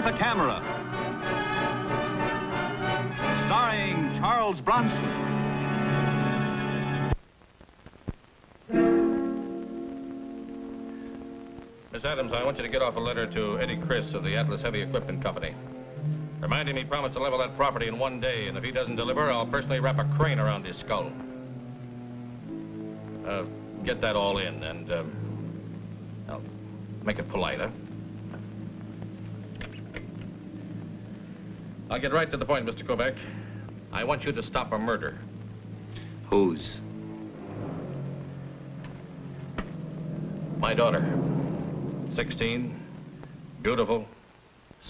with a Camera. Starring Charles Bronson. Miss Adams, I want you to get off a letter to Eddie Chris of the Atlas Heavy Equipment Company. Remind him he promised to level that property in 1 day, and if he doesn't deliver, I'll personally wrap a crane around his skull. Get that all in, and, I'll make it polite, huh? I'll get right to the point, Mr. Kovac. I want you to stop a murder. Whose? My daughter. 16, beautiful,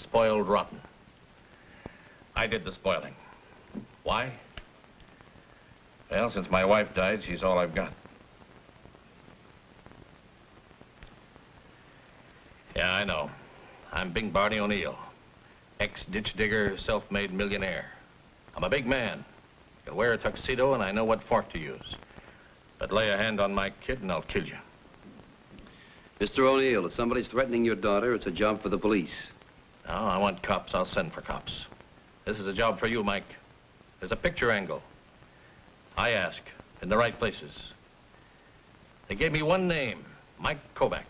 spoiled rotten. I did the spoiling. Why? Well, since my wife died, she's all I've got. Yeah, I know. I'm Big Barney O'Neill, ex-ditch digger, self-made millionaire. I'm a big man. I can wear a tuxedo, and I know what fork to use. But lay a hand on my kid, and I'll kill you. Mr. O'Neill, if somebody's threatening your daughter, it's a job for the police. No, I want cops. I'll send for cops. This is a job for you, Mike. There's a picture angle. I ask, in the right places. They gave me one name, Mike Kovac.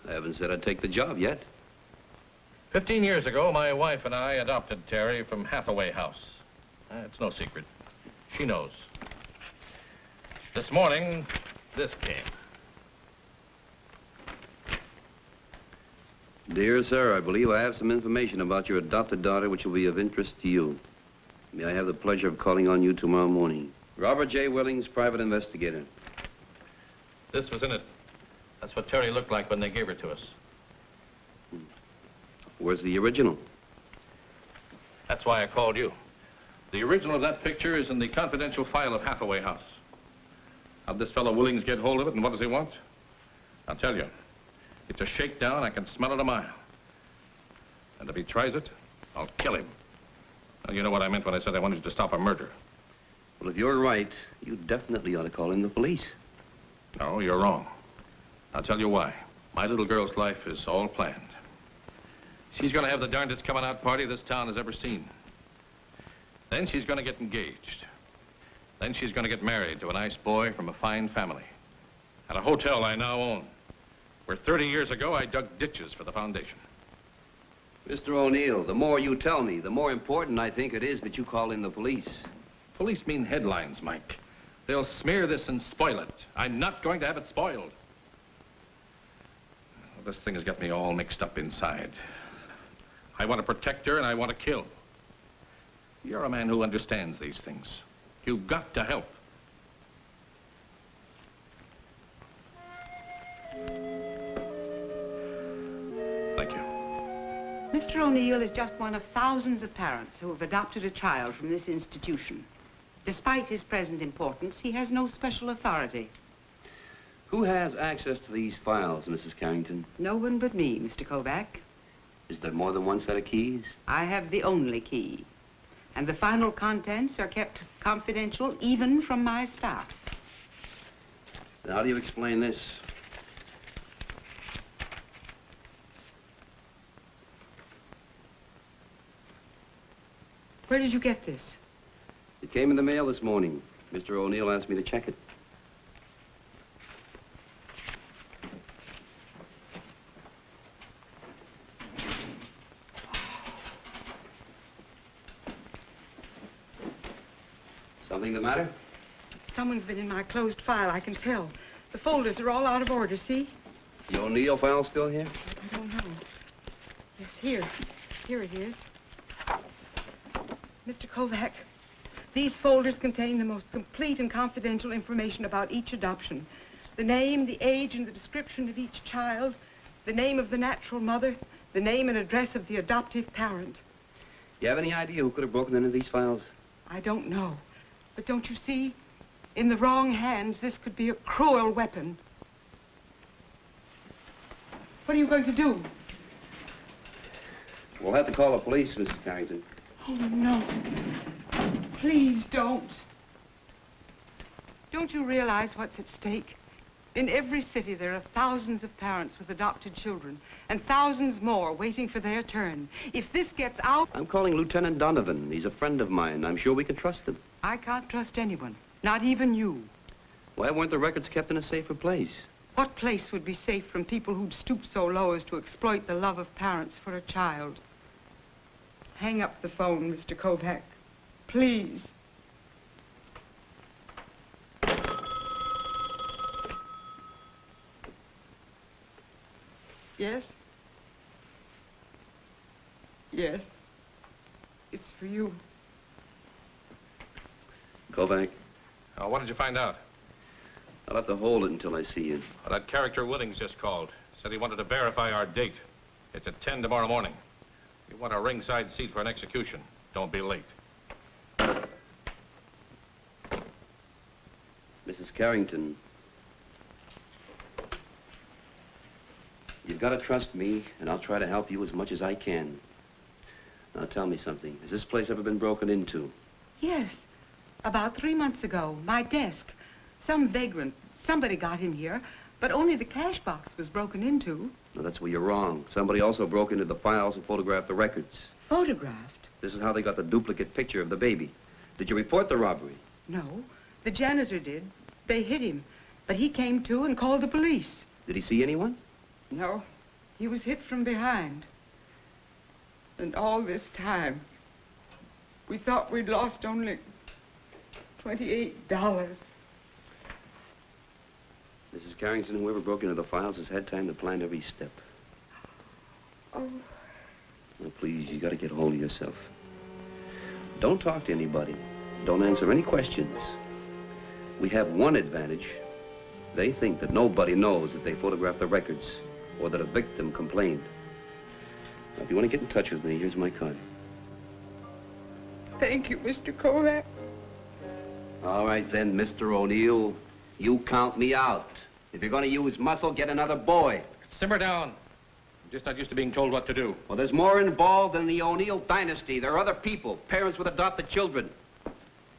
I haven't said I'd take the job yet. 15 years ago, my wife and I adopted Terry from Hathaway House. It's no secret. She knows. This morning, this came. Dear sir, I believe I have some information about your adopted daughter which will be of interest to you. May I have the pleasure of calling on you tomorrow morning? Robert J. Willings, private investigator. This was in it. That's what Terry looked like when they gave her to us. Where's the original? That's why I called you. The original of that picture is in the confidential file of Hathaway House. How'd this fellow Willings get hold of it, and what does he want? I'll tell you. It's a shakedown. I can smell it a mile. And if he tries it, I'll kill him. Now, you know what I meant when I said I wanted you to stop a murder. Well, if you're right, you definitely ought to call in the police. No, you're wrong. I'll tell you why. My little girl's life is all planned. She's going to have the darndest coming-out party this town has ever seen. Then she's going to get engaged. Then she's going to get married to a nice boy from a fine family. At a hotel I now own, where 30 years ago I dug ditches for the foundation. Mr. O'Neill, the more you tell me, the more important I think it is that you call in the police. Police mean headlines, Mike. They'll smear this and spoil it. I'm not going to have it spoiled. This thing has got me all mixed up inside. I want to protect her and I want to kill. You're a man who understands these things. You've got to help. Thank you. Mr. O'Neill is just one of thousands of parents who have adopted a child from this institution. Despite his present importance, he has no special authority. Who has access to these files, Mrs. Carrington? No one but me, Mr. Kovac. Is there more than one set of keys? I have the only key. And the final contents are kept confidential even from my staff. Then how do you explain this? Where did you get this? It came in the mail this morning. Mr. O'Neill asked me to check it. Something the matter? Someone's been in my closed file, I can tell. The folders are all out of order, see? The O'Neill file still here? I don't know. Yes, here. Here it is. Mr. Kovac, these folders contain the most complete and confidential information about each adoption. The name, the age, and the description of each child, the name of the natural mother, the name and address of the adoptive parent. You have any idea who could have broken into these files? I don't know. But don't you see? In the wrong hands, this could be a cruel weapon. What are you going to do? We'll have to call the police, Mrs. Carrington. Oh, no. Please don't. Don't you realize what's at stake? In every city, there are thousands of parents with adopted children, and thousands more waiting for their turn. If this gets out... I'm calling Lieutenant Donovan. He's a friend of mine. I'm sure we can trust him. I can't trust anyone, not even you. Why weren't the records kept in a safer place? What place would be safe from people who'd stoop so low as to exploit the love of parents for a child? Hang up the phone, Mr. Kovac. Please. Yes? Yes. It's for you. Kovac, What did you find out? I'll have to hold it until I see you. Well, that character Willings just called. Said he wanted to verify our date. It's at 10 tomorrow morning. You want a ringside seat for an execution. Don't be late. Mrs. Carrington, you've got to trust me, and I'll try to help you as much as I can. Now, tell me something. Has this place ever been broken into? Yes. About 3 months ago, my desk. Some vagrant. Somebody got in here, but only the cash box was broken into. No, that's where you're wrong. Somebody also broke into the files and photographed the records. Photographed? This is how they got the duplicate picture of the baby. Did you report the robbery? No. The janitor did. They hit him, but he came to and called the police. Did he see anyone? No. He was hit from behind. And all this time, we thought we'd lost only $28. Mrs. Carrington, whoever broke into the files has had time to plan every step. Oh. Now, please, you got to get hold of yourself. Don't talk to anybody. Don't answer any questions. We have one advantage. They think that nobody knows that they photographed the records or that a victim complained. Now, if you want to get in touch with me, here's my card. Thank you, Mr. Kovac. All right, then, Mr. O'Neill. You count me out. If you're going to use muscle, get another boy. Simmer down. I'm just not used to being told what to do. Well, there's more involved than the O'Neill dynasty. There are other people, parents with adopted children.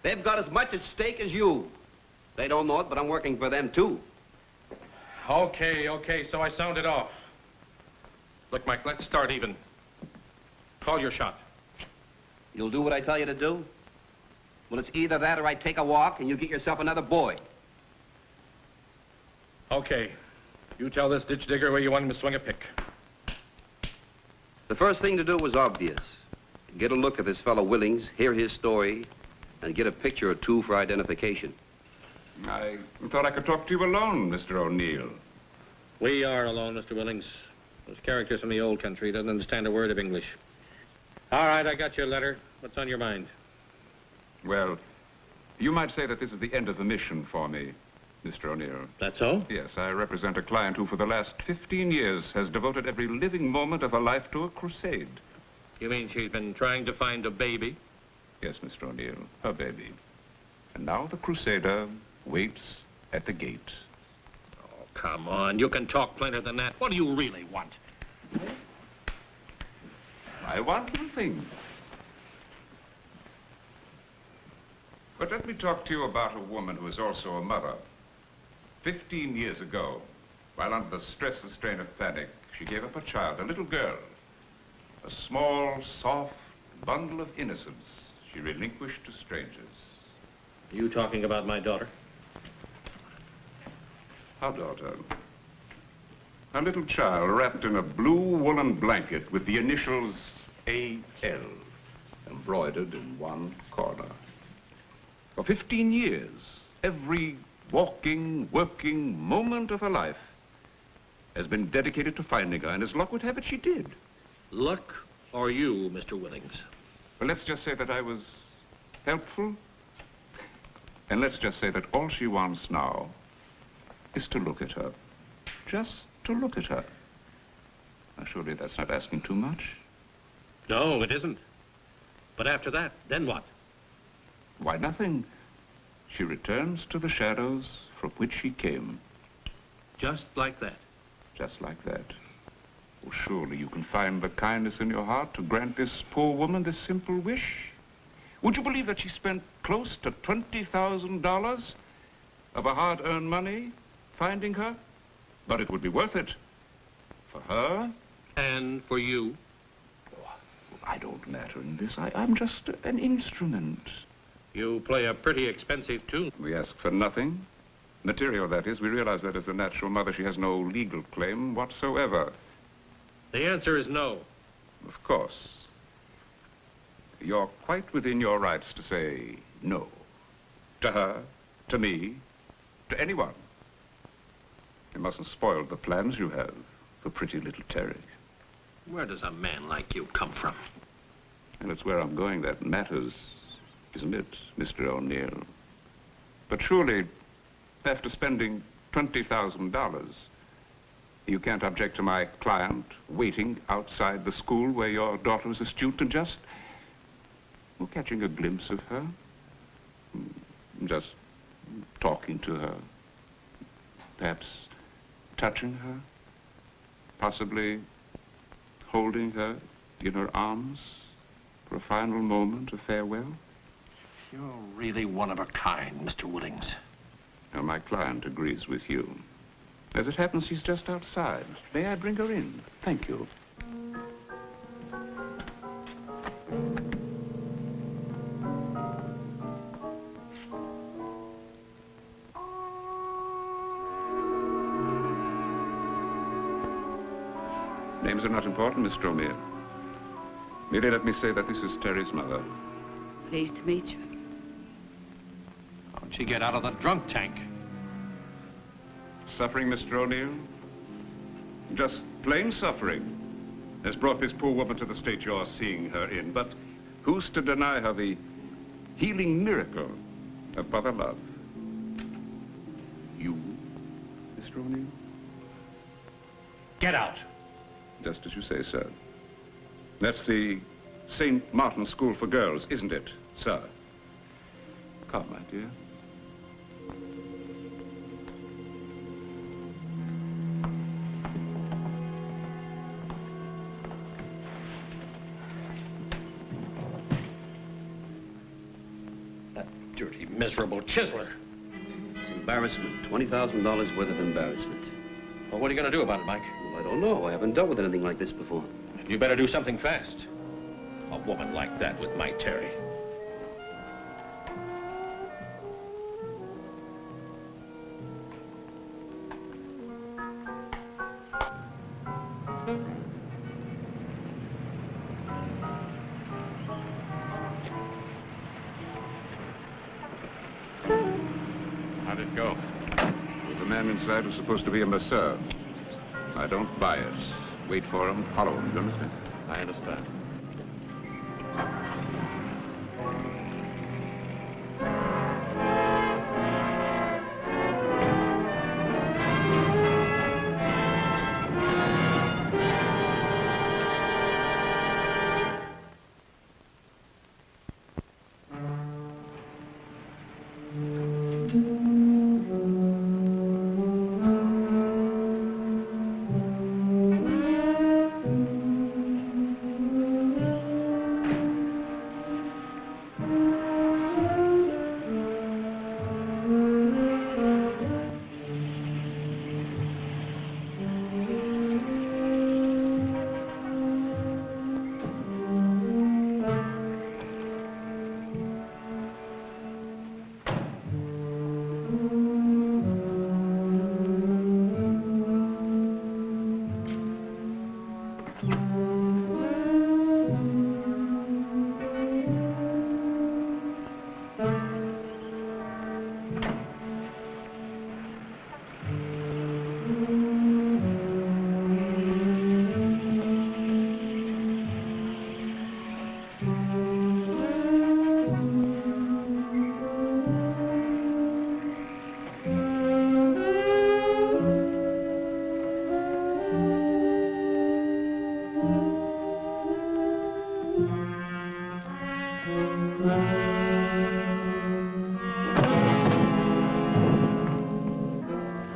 They've got as much at stake as you. They don't know it, but I'm working for them, too. Okay, so I sounded off. Look, Mike, let's start even. Call your shot. You'll do what I tell you to do? Well, it's either that or I take a walk and you get yourself another boy. Okay. You tell this ditch digger where you want him to swing a pick. The first thing to do was obvious. Get a look at this fellow Willings, hear his story, and get a picture or two for identification. I thought I could talk to you alone, Mr. O'Neill. We are alone, Mr. Willings. Those characters from the old country doesn't understand a word of English. All right, I got your letter. What's on your mind? Well, you might say that this is the end of the mission for me, Mr. O'Neill. That's so? Yes, I represent a client who for the last 15 years has devoted every living moment of her life to a crusade. You mean she's been trying to find a baby? Yes, Mr. O'Neill, her baby. And now the crusader waits at the gate. Oh, come on. You can talk plainer than that. What do you really want? I want nothing. But let me talk to you about a woman who is also a mother. 15 years ago, while under the stress and strain of panic, she gave up a child, a little girl. A small, soft bundle of innocence she relinquished to strangers. You talking about my daughter? Our daughter. A little child wrapped in a blue woolen blanket with the initials A.L. embroidered in one corner. For 15 years, every walking, working moment of her life has been dedicated to finding her, and as luck would have it, she did. Luck or you, Mr. Willings? Well, let's just say that I was helpful, and let's just say that all she wants now is to look at her. Just to look at her. Now, surely that's not asking too much. No, it isn't. But after that, then what? Why, nothing. She returns to the shadows from which she came. Just like that? Just like that. Oh, surely you can find the kindness in your heart to grant this poor woman this simple wish. Would you believe that she spent close to $20,000 of her hard-earned money finding her, but it would be worth it. For her. And for you? I don't matter in this. I'm just an instrument. You play a pretty expensive tune. We ask for nothing. Material, that is. We realize that as the natural mother, she has no legal claim whatsoever. The answer is no. Of course. You're quite within your rights to say no. To her, to me, to anyone. You mustn't spoil the plans you have for pretty little Terry. Where does a man like you come from? And it's where I'm going that matters, isn't it, Mr. O'Neill? But surely, after spending $20,000, you can't object to my client waiting outside the school where your daughter is a student and just, well, catching a glimpse of her, just talking to her, perhaps touching her, possibly holding her in her arms for a final moment of farewell? You're really one of a kind, Mr. Woodings. Now, my client agrees with you. As it happens, she's just outside. May I bring her in? Thank you. Names are not important, Mr. O'Neill. Merely let me say that this is Terry's mother. Pleased to meet you. How'd she get out of the drunk tank? Suffering, Mr. O'Neill? Just plain suffering has brought this poor woman to the state you're seeing her in. But who's to deny her the healing miracle of mother love? You, Mr. O'Neill? Get out. Just as you say, sir. That's the St. Martin School for Girls, isn't it, sir? Come, my dear. That dirty, miserable chiseler. It's embarrassment. $20,000 worth of embarrassment. Well, what are you going to do about it, Mike? Well, I don't know. I haven't dealt with anything like this before. You better do something fast. A woman like that with my Terry. How'd it go? Well, the man inside was supposed to be a masseur. I don't buy it. Wait for him, follow him, you understand? I understand.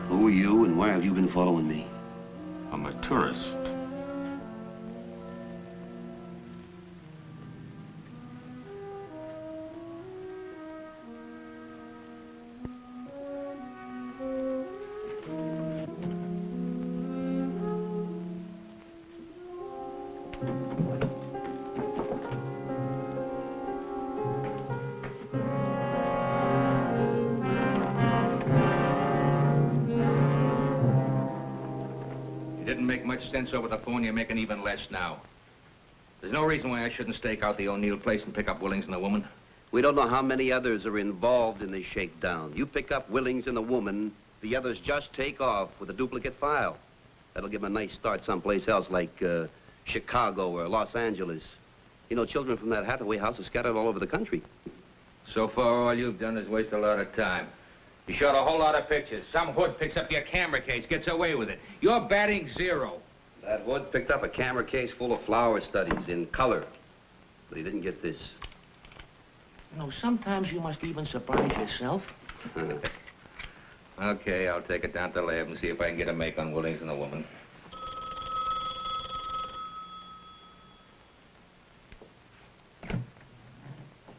Who are you and why have you been following me? I'm a tourist. didn't make much sense over the phone, you're making even less now. There's no reason why I shouldn't stake out the O'Neill place and pick up Willings and the woman. We don't know how many others are involved in this shakedown. You pick up Willings and the woman, the others just take off with a duplicate file. That'll give them a nice start someplace else, like Chicago or Los Angeles. You know, children from that Hathaway house are scattered all over the country. So far, all you've done is waste a lot of time. You shot a whole lot of pictures. Some hood picks up your camera case, gets away with it. You're batting 0. That hood picked up a camera case full of flower studies in color. But he didn't get this. You know, sometimes you must even surprise yourself. Okay, I'll take it down to the lab and see if I can get a make on Willings and the woman.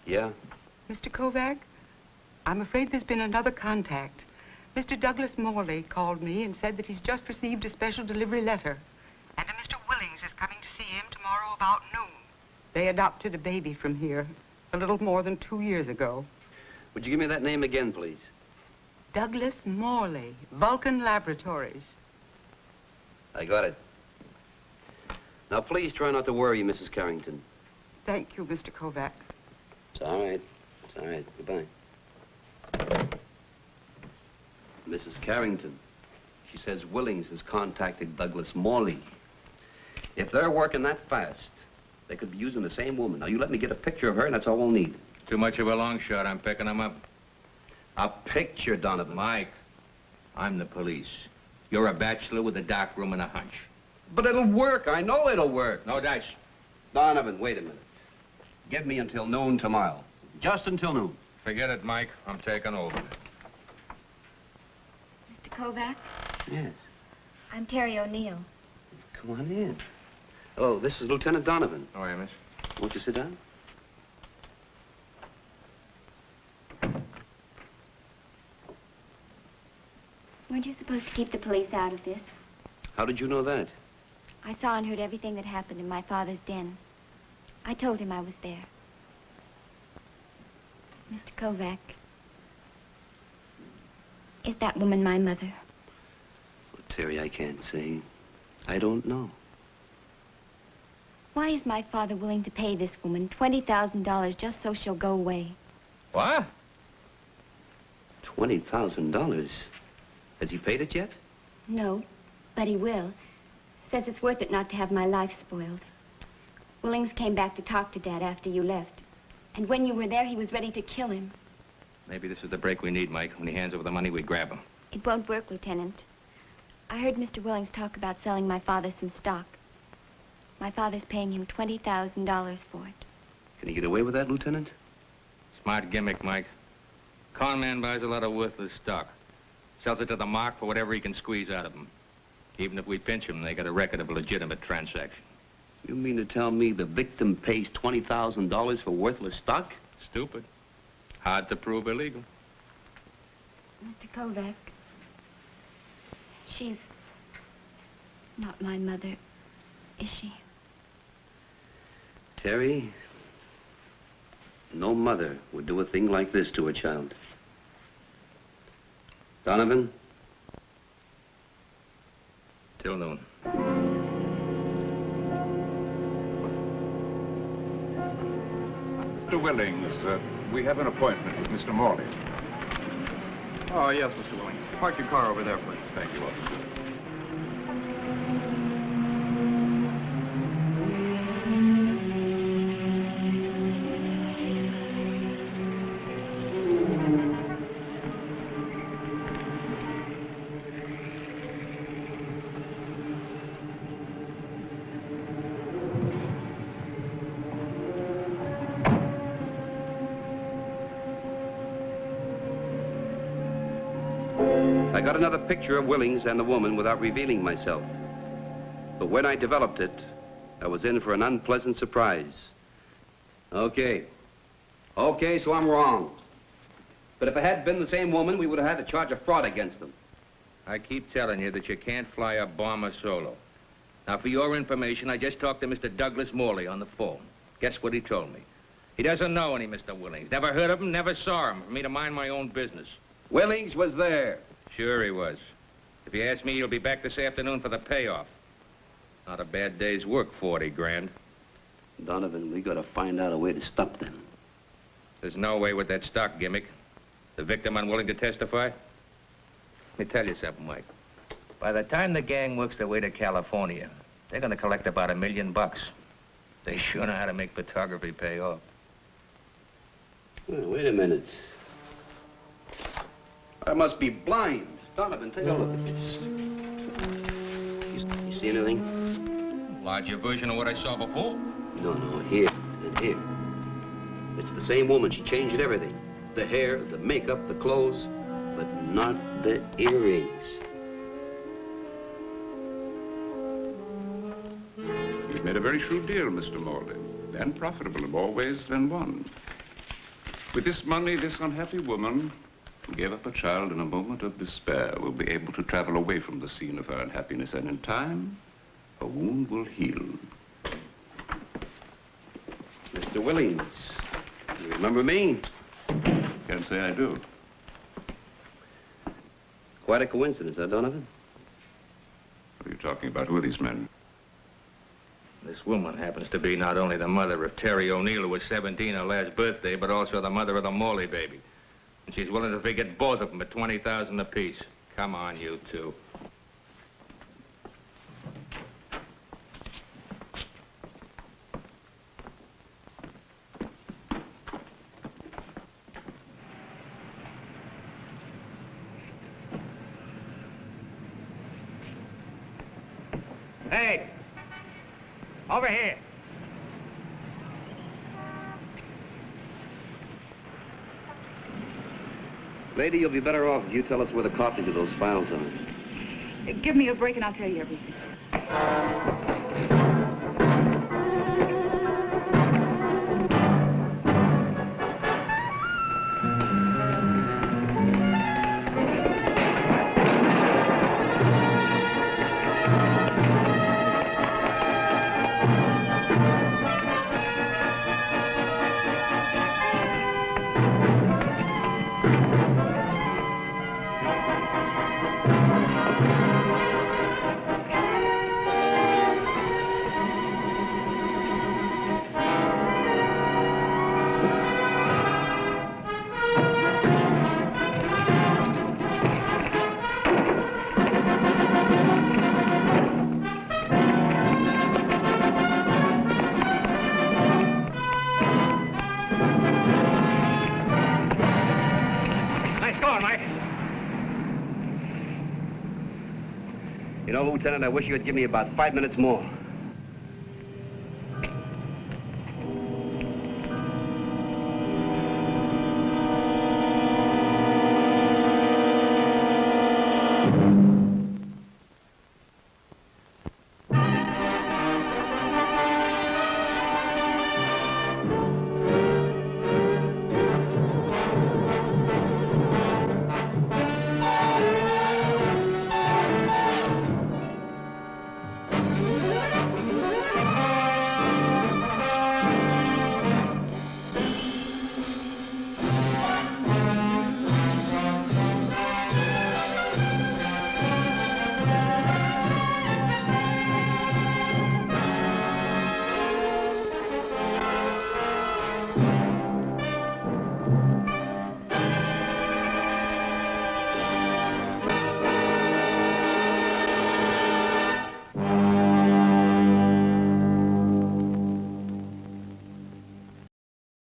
Yeah? Mr. Kovac, I'm afraid there's been another contact. Mr. Douglas Morley called me and said that he's just received a special delivery letter. And a Mr. Willings is coming to see him tomorrow about noon. They adopted a baby from here a little more than 2 years ago. Would you give me that name again, please? Douglas Morley, Vulcan Laboratories. I got it. Now, please try not to worry, Mrs. Carrington. Thank you, Mr. Kovac. It's all right. It's all right. Goodbye. Mrs. Carrington. She says Willings has contacted Douglas Morley. If they're working that fast, they could be using the same woman. Now, you let me get a picture of her, and that's all we'll need. Too much of a long shot. I'm picking them up. A picture, Donovan. Mike, I'm the police. You're a bachelor with a dark room and a hunch. But it'll work. I know it'll work. No dice. Donovan, wait a minute. Give me until noon tomorrow. Just until noon. Forget it, Mike. I'm taking over. Mr. Kovac, Yes. I'm Terry O'Neill. Come on in. Oh, this is Lieutenant Donovan. How are you, miss? Won't you sit down? Weren't you supposed to keep the police out of this? How did you know that? I saw and heard everything that happened in my father's den. I told him I was there. Mr. Kovac, is that woman my mother? Well, Terry, I can't say. I don't know. Why is my father willing to pay this woman $20,000 just so she'll go away? What? $20,000? Has he paid it yet? No, but he will. Says it's worth it not to have my life spoiled. Willings came back to talk to Dad after you left. And when you were there, he was ready to kill him. Maybe this is the break we need, Mike. When he hands over the money, we grab him. It won't work, Lieutenant. I heard Mr. Willings talk about selling my father some stock. My father's paying him $20,000 for it. Can he get away with that, Lieutenant? Smart gimmick, Mike. Con man buys a lot of worthless stock. Sells it to the mark for whatever he can squeeze out of him. Even if we pinch him, they got a record of a legitimate transaction. You mean to tell me the victim pays $20,000 for worthless stock? Stupid. Hard to prove illegal. Mr. Kovac, she's not my mother, is she? Terry, no mother would do a thing like this to a child. Donovan? Till noon. Mr. Willings, we have an appointment with Mr. Morley. Oh, yes, Mr. Willings. Park your car over there, please. Thank you, officer. I got another picture of Willings and the woman without revealing myself. But when I developed it, I was in for an unpleasant surprise. Okay, so I'm wrong. But if it had been the same woman, we would have had to charge a fraud against them. I keep telling you that you can't fly a bomber solo. Now, for your information, I just talked to Mr. Douglas Morley on the phone. Guess what he told me? He doesn't know any Mr. Willings. Never heard of him, never saw him. For me to mind my own business. Willings was there. Sure he was. If you ask me, he'll be back this afternoon for the payoff. Not a bad day's work, 40 grand. Donovan, we gotta find out a way to stop them. There's no way with that stock gimmick. The victim unwilling to testify? Let me tell you something, Mike. By the time the gang works their way to California, they're gonna collect about $1 million. They sure know how to make photography pay off. Well, wait a minute. I must be blind. Donovan, take a look at this. You see anything? Larger version of what I saw before. No, here and here. It's the same woman. She changed everything. The hair, the makeup, the clothes, but not the earrings. You've made a very shrewd deal, Mr. Morley, and profitable in more ways than one. With this money, this unhappy woman who gave up a child in a moment of despair will be able to travel away from the scene of her unhappiness, and in time, her wound will heal. Mr. Willings, you remember me? Can't say I do. Quite a coincidence, huh, Donovan? What are you talking about? Who are these men? This woman happens to be not only the mother of Terry O'Neill, who was 17 her last birthday, but also the mother of the Morley baby. And she's willing to forget both of them at $20,000 apiece. Come on, you two. Hey! Over here. Lady, you'll be better off if you tell us where the copies of those files are. Give me a break and I'll tell you everything. You know, Lieutenant, I wish you would give me about 5 minutes more.